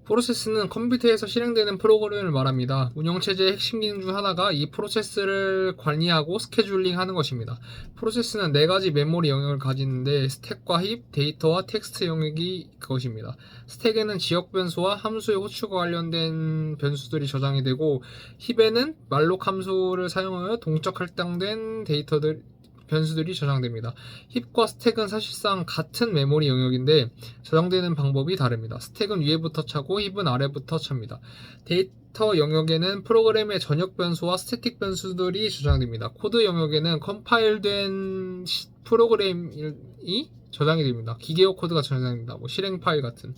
프로세스는 컴퓨터에서 실행되는 프로그램을 말합니다. 운영체제의 핵심 기능 중 하나가 이 프로세스를 관리하고 스케줄링 하는 것입니다. 프로세스는 4가지 메모리 영역을 가지는데 스택과 힙, 데이터와 텍스트 영역이 그것입니다. 스택에는 지역 변수와 함수의 호출과 관련된 변수들이 저장이 되고, 힙에는 말록 함수를 사용하여 동적 할당된 변수들이 저장됩니다. 힙과 스택은 사실상 같은 메모리 영역인데 저장되는 방법이 다릅니다. 스택은 위에부터 차고 힙은 아래부터 찹니다. 데이터 영역에는 프로그램의 전역 변수와 스태틱 변수들이 저장됩니다. 코드 영역에는 컴파일된 프로그램이 저장이 됩니다. 기계어 코드가 저장됩니다. 실행 파일 같은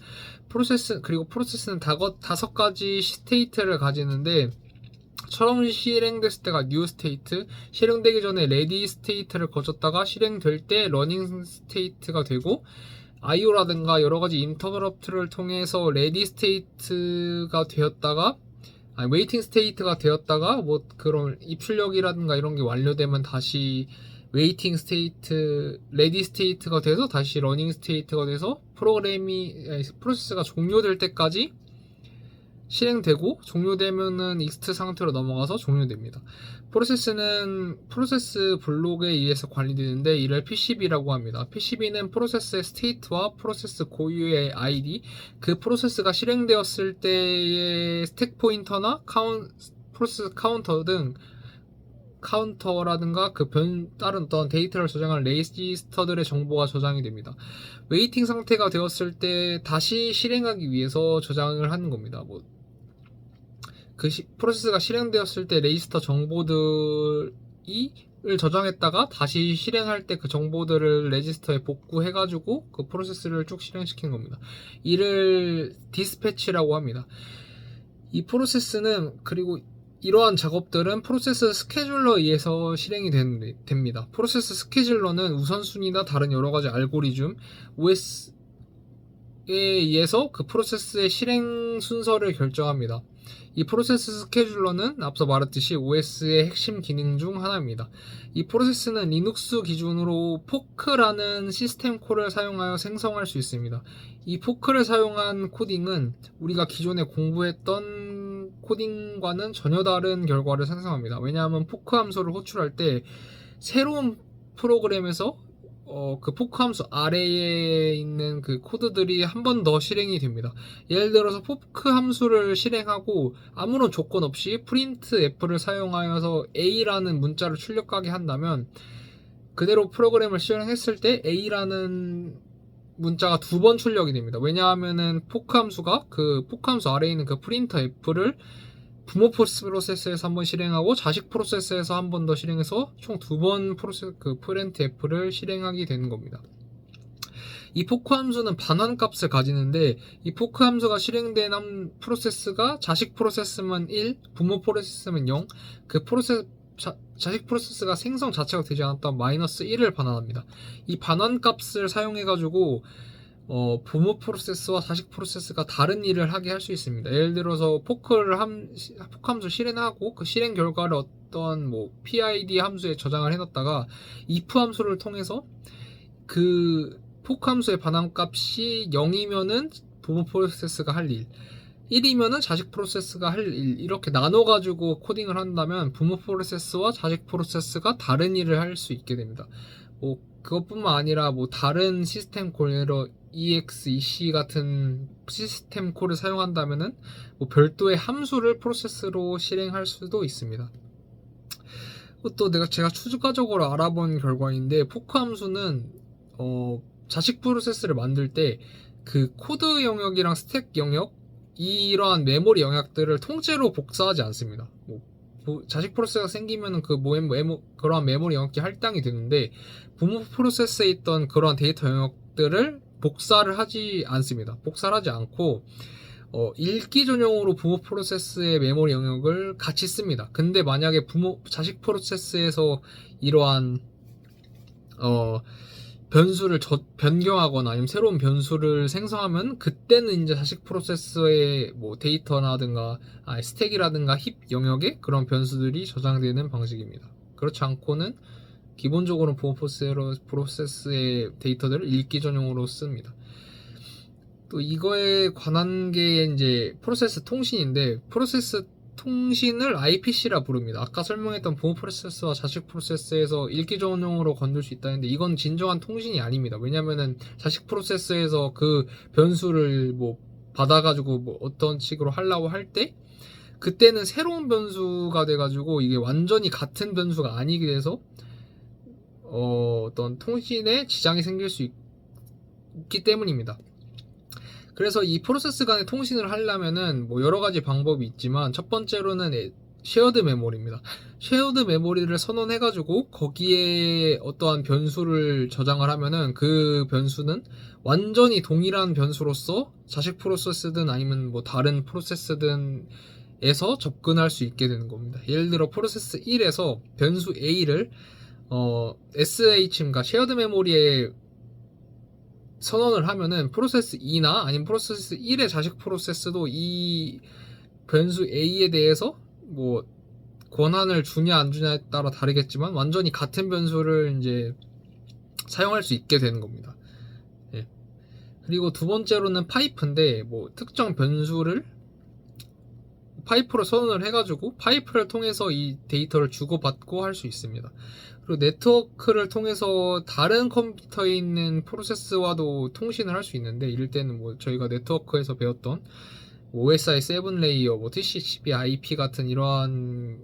그리고 프로세스는 5가지 스테이트를 가지는데, 처음 실행됐을 때가 new state, 실행되기 전에 ready state를 거쳤다가 실행될 때 running state가 되고, IO라든가 여러가지 interrupt를 통해서 ready state가 되었다가 waiting state가 되었다가 그런 입출력이라든가 이런 게 완료되면 다시 waiting state, ready state가 돼서 다시 running state가 돼서 프로세스가 종료될 때까지 실행되고, 종료되면은 익스트 상태로 넘어가서 종료됩니다. 프로세스는 프로세스 블록에 의해서 관리되는데 이를 PCB라고 합니다. PCB는 프로세스의 스테이트와 프로세스 고유의 ID, 그 프로세스가 실행되었을 때의 스택 포인터나 프로세스 카운터라든가 다른 어떤 데이터를 저장한 레지스터들의 정보가 저장이 됩니다. 웨이팅 상태가 되었을 때 다시 실행하기 위해서 저장을 하는 겁니다. 프로세스가 실행되었을 때 레지스터 정보들을 저장했다가 다시 실행할 때 그 정보들을 레지스터에 복구해가지고 그 프로세스를 쭉 실행시킨 겁니다. 이를 디스패치라고 합니다. 이 프로세스는, 그리고 이러한 작업들은 프로세스 스케줄러에 의해서 실행이 됩니다. 프로세스 스케줄러는 우선순위나 다른 여러가지 알고리즘, OS에 의해서 그 프로세스의 실행 순서를 결정합니다. 이 프로세스 스케줄러는 앞서 말했듯이 OS의 핵심 기능 중 하나입니다. 이 프로세스는 리눅스 기준으로 포크라는 시스템 콜을 사용하여 생성할 수 있습니다. 이 포크를 사용한 코딩은 우리가 기존에 공부했던 코딩과는 전혀 다른 결과를 생성합니다. 왜냐하면 포크 함수를 호출할 때 새로운 프로그램에서 그 포크 함수 아래에 있는 그 코드들이 한 번 더 실행이 됩니다. 예를 들어서 포크 함수를 실행하고 아무런 조건 없이 print f를 사용하여서 a라는 문자를 출력하게 한다면, 그대로 프로그램을 실행했을 때 a라는 문자가 2번 출력이 됩니다. 왜냐하면은 포크 함수가 그 포크 함수 아래에 있는 그 프린터 f를 부모 프로세스에서 한번 실행하고 자식 프로세스에서 한 번 더 실행해서 총 2번 프린트 f를 실행하게 되는 겁니다. 이 포크 함수는 반환값을 가지는데, 이 포크 함수가 실행된 프로세스가 자식 프로세스면 1, 부모 프로세스면 0, 그 자식 프로세스가 생성 자체가 되지 않았다면 마이너스 1을 반환합니다. 이 반환값을 사용해가지고 부모 프로세스와 자식 프로세스가 다른 일을 하게 할 수 있습니다. 예를 들어서 포크 함수 실행하고 그 실행 결과를 어떤 PID 함수에 저장을 해놨다가 if 함수를 통해서 그 포크 함수의 반환값이 0이면은 부모 프로세스가 할 일, 1이면은 자식 프로세스가 할 일, 이렇게 나눠가지고 코딩을 한다면 부모 프로세스와 자식 프로세스가 다른 일을 할 수 있게 됩니다. 그것뿐만 아니라 다른 시스템 콜, 예를 EX, EC 같은 시스템 콜을 사용한다면은 별도의 함수를 프로세스로 실행할 수도 있습니다. 또 제가 추가적으로 알아본 결과인데, 포크 함수는 자식 프로세스를 만들 때 그 코드 영역이랑 스택 영역, 이러한 메모리 영역들을 통째로 복사하지 않습니다. 자식 프로세스가 생기면은 그러한 메모리 영역이 할당이 되는데, 부모 프로세스에 있던 그러한 데이터 영역들을 복사를 하지 않습니다. 복사를 하지 않고 읽기 전용으로 부모 프로세스의 메모리 영역을 같이 씁니다. 근데 만약에 자식 프로세스에서 이러한 변수를 변경하거나 아니면 새로운 변수를 생성하면, 그때는 이제 자식 프로세스의 데이터라든가 스택이라든가 힙 영역에 그런 변수들이 저장되는 방식입니다. 그렇지 않고는 기본적으로 부모 프로세스의 데이터들을 읽기 전용으로 씁니다. 또 이거에 관한 게 이제 프로세스 통신인데, 프로세스 통신을 IPC라 부릅니다. 아까 설명했던 부모 프로세스와 자식 프로세스에서 읽기 전용으로 건들 수 있다는데, 이건 진정한 통신이 아닙니다. 왜냐면은 자식 프로세스에서 그 변수를 뭐 받아가지고 뭐 어떤 식으로 하려고 할 때, 그때는 새로운 변수가 돼가지고 이게 완전히 같은 변수가 아니게 돼서 어떤 통신에 지장이 생길 수 있기 때문입니다. 그래서 이 프로세스 간의 통신을 하려면은 뭐 여러 가지 방법이 있지만, 첫 번째로는 쉐어드 메모리입니다. 쉐어드 메모리를 선언해가지고 거기에 어떠한 변수를 저장을 하면은 그 변수는 완전히 동일한 변수로서 자식 프로세스든 아니면 뭐 다른 프로세스든 에서 접근할 수 있게 되는 겁니다. 예를 들어 프로세스 1에서 변수 A를 SH인가 쉐어드 메모리에 선언을 하면은 프로세스 2나 아니면 프로세스 1의 자식 프로세스도 이 변수 A에 대해서 뭐 권한을 주냐 안 주냐에 따라 다르겠지만 완전히 같은 변수를 이제 사용할 수 있게 되는 겁니다. 예. 그리고 두 번째로는 파이프인데, 뭐 특정 변수를 파이프로 선언을 해가지고 파이프를 통해서 이 데이터를 주고받고 할 수 있습니다. 그리고 네트워크를 통해서 다른 컴퓨터에 있는 프로세스와도 통신을 할 수 있는데, 이럴 때는 뭐 저희가 네트워크에서 배웠던 OSI 7 레이어, 뭐 TCP/IP 같은 이러한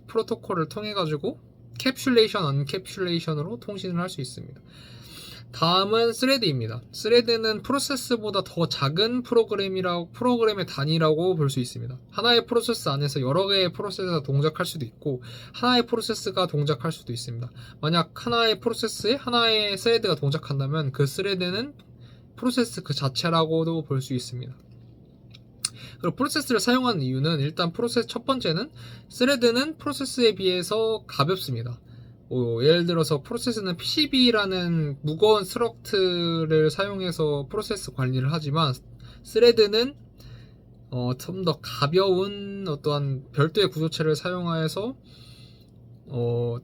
프로토콜을 통해 가지고 캡슐레이션, 언캡슐레이션으로 통신을 할 수 있습니다. 다음은 스레드입니다. 스레드는 프로세스보다 더 작은 프로그램의 단위라고 볼 수 있습니다. 하나의 프로세스 안에서 여러 개의 프로세스가 동작할 수도 있고, 하나의 프로세스가 동작할 수도 있습니다. 만약 하나의 프로세스에 하나의 스레드가 동작한다면 그 스레드는 프로세스 그 자체라고도 볼 수 있습니다. 그리고 프로세스를 사용하는 이유는, 일단 첫 번째는 스레드는 프로세스에 비해서 가볍습니다. 예를 들어서 프로세스는 PCB라는 무거운 스트럭트를 사용해서 프로세스 관리를 하지만, 스레드는 좀 더 가벼운 어떠한 별도의 구조체를 사용하여서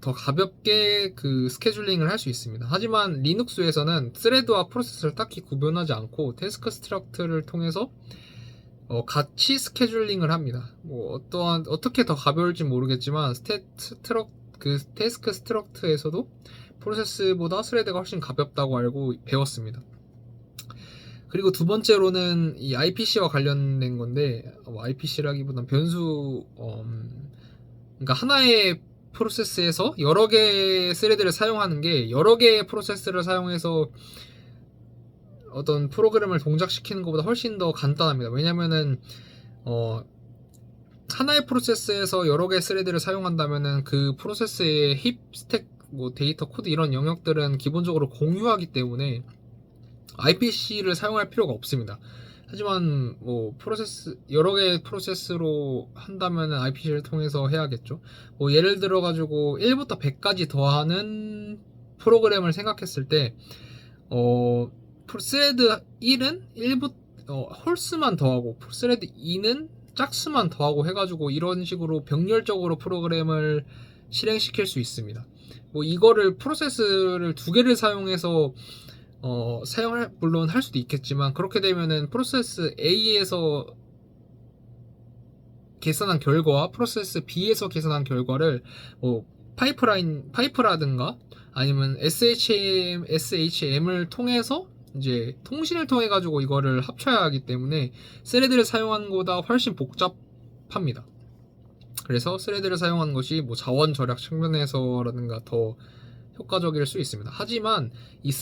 더 가볍게 그 스케줄링을 할 수 있습니다. 하지만 리눅스에서는 스레드와 프로세스를 딱히 구분하지 않고 태스크 스트럭트를 통해서 같이 스케줄링을 합니다. 뭐 어떻게 더 가벼울지 모르겠지만 그 태스크 스트럭트에서도 프로세스보다 스레드가 훨씬 가볍다고 알고 배웠습니다. 그리고 두 번째로는 이 IPC와 관련된 건데, IPC라기보단 그러니까 하나의 프로세스에서 여러 개의 스레드를 사용하는 게, 여러 개의 프로세스를 사용해서 어떤 프로그램을 동작시키는 것보다 훨씬 더 간단합니다. 왜냐면은 하나의 프로세스에서 여러 개의 스레드를 사용한다면은 그 프로세스의 힙, 스택, 뭐 데이터, 코드 이런 영역들은 기본적으로 공유하기 때문에 IPC를 사용할 필요가 없습니다. 하지만 뭐 여러 개의 프로세스로 한다면은 IPC를 통해서 해야겠죠. 뭐 예를 들어 가지고 1부터 100까지 더하는 프로그램을 생각했을 때 스레드 1은 홀수만 더하고, 스레드 2는 짝수만 더하고 해가지고 이런 식으로 병렬적으로 프로그램을 실행시킬 수 있습니다. 뭐 이거를 프로세스를 두 개를 사용해서 물론 할 수도 있겠지만, 그렇게 되면은 프로세스 A에서 계산한 결과와 프로세스 B에서 계산한 결과를 뭐 파이프라든가 아니면 SHM을 통해서 이제 통신을 통해 가지고 이거를 합쳐야 하기 때문에 스레드를 사용하는 것보다 훨씬 복잡합니다. 그래서 스레드를 사용하는 것이 뭐 자원 절약 측면에서라든가 더 효과적일 수 있습니다. 하지만 이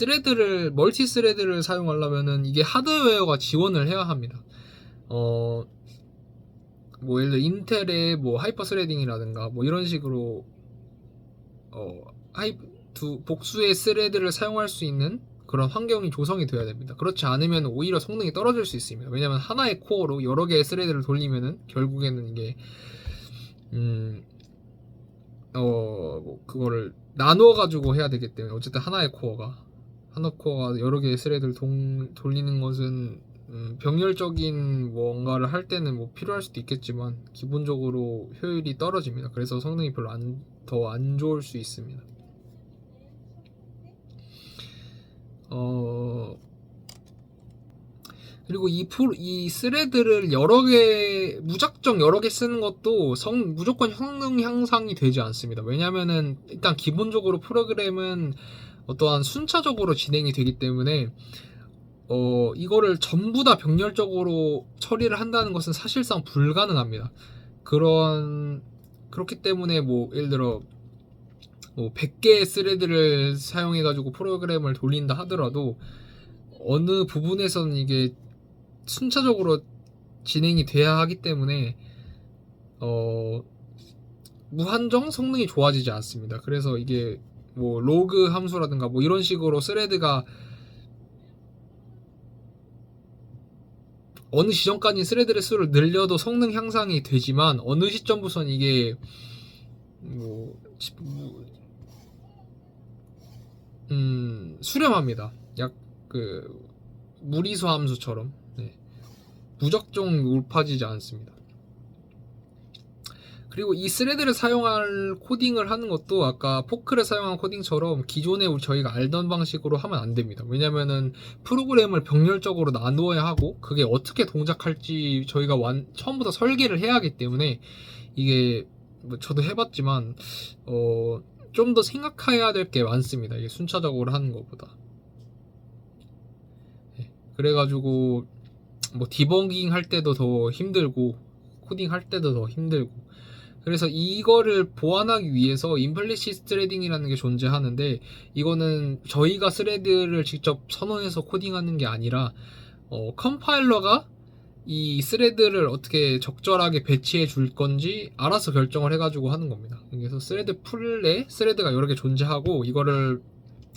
멀티 스레드를 사용하려면은 이게 하드웨어가 지원을 해야 합니다. 뭐 예를 들어 인텔의 뭐 하이퍼 스레딩이라든가 뭐 이런 식으로 복수의 스레드를 사용할 수 있는 그런 환경이 조성이 되어야 됩니다. 그렇지 않으면 오히려 성능이 떨어질 수 있습니다. 왜냐하면 하나의 코어로 여러 개의 스레드를 돌리면은 결국에는 이게 그거를 나누어 가지고 해야 되기 때문에, 어쨌든 하나 코어가 여러 개의 스레드를 돌리는 것은 병렬적인 뭔가를 할 때는 뭐 필요할 수도 있겠지만 기본적으로 효율이 떨어집니다. 그래서 성능이 별로 더 안 좋을 수 있습니다. 그리고 이 스레드를 무작정 여러 개 쓰는 것도 무조건 성능 향상이 되지 않습니다. 왜냐면은 일단 기본적으로 프로그램은 어떠한 순차적으로 진행이 되기 때문에 이거를 전부 다 병렬적으로 처리를 한다는 것은 사실상 불가능합니다. 그렇기 때문에 뭐 예를 들어 뭐 100개의 스레드를 사용해가지고 프로그램을 돌린다 하더라도 어느 부분에서는 이게 순차적으로 진행이 돼야 하기 때문에 무한정 성능이 좋아지지 않습니다. 그래서 이게 뭐 로그 함수라든가 뭐 이런 식으로 스레드가 어느 지점까지 스레드의 수를 늘려도 성능 향상이 되지만 어느 시점부터는 이게 수렴합니다. 약 그 무리수 함수처럼 무작정 높아지지 않습니다. 그리고 이 스레드를 사용할 코딩을 하는 것도 아까 포크를 사용한 코딩처럼 기존에 저희가 알던 방식으로 하면 안 됩니다. 왜냐면은 프로그램을 병렬적으로 나누어야 하고 그게 어떻게 동작할지 저희가 처음부터 설계를 해야 하기 때문에 이게 뭐 저도 해봤지만 좀 더 생각해야 될 게 많습니다. 이게 순차적으로 하는 것보다. 그래가지고 뭐 디버깅 할 때도 더 힘들고 코딩 할 때도 더 힘들고 그래서 이거를 보완하기 위해서 임플리시트 스레딩이라는 게 존재하는데 이거는 저희가 스레드를 직접 선언해서 코딩하는 게 아니라 컴파일러가 이 스레드를 어떻게 적절하게 배치해 줄 건지 알아서 결정을 해가지고 하는 겁니다. 그래서 스레드 풀에 스레드가 여러 개 존재하고 이거를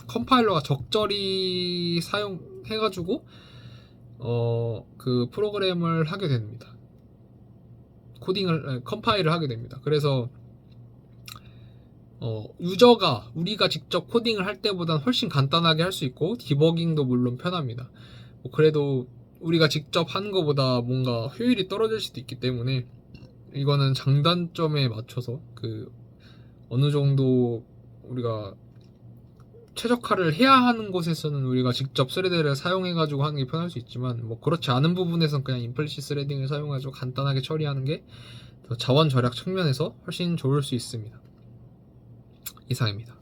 컴파일러가 적절히 사용해가지고 그 프로그램을 하게 됩니다. 컴파일을 하게 됩니다. 그래서 유저가 우리가 직접 코딩을 할 때보다는 훨씬 간단하게 할 수 있고 디버깅도 물론 편합니다. 뭐 그래도 우리가 직접 하는 것보다 뭔가 효율이 떨어질 수도 있기 때문에 이거는 장단점에 맞춰서 어느 정도 우리가 최적화를 해야 하는 곳에서는 우리가 직접 스레드를 사용해가지고 하는 게 편할 수 있지만 뭐 그렇지 않은 부분에서는 그냥 임플리시트 스레딩을 사용해가지고 간단하게 처리하는 게 더 자원 절약 측면에서 훨씬 좋을 수 있습니다. 이상입니다.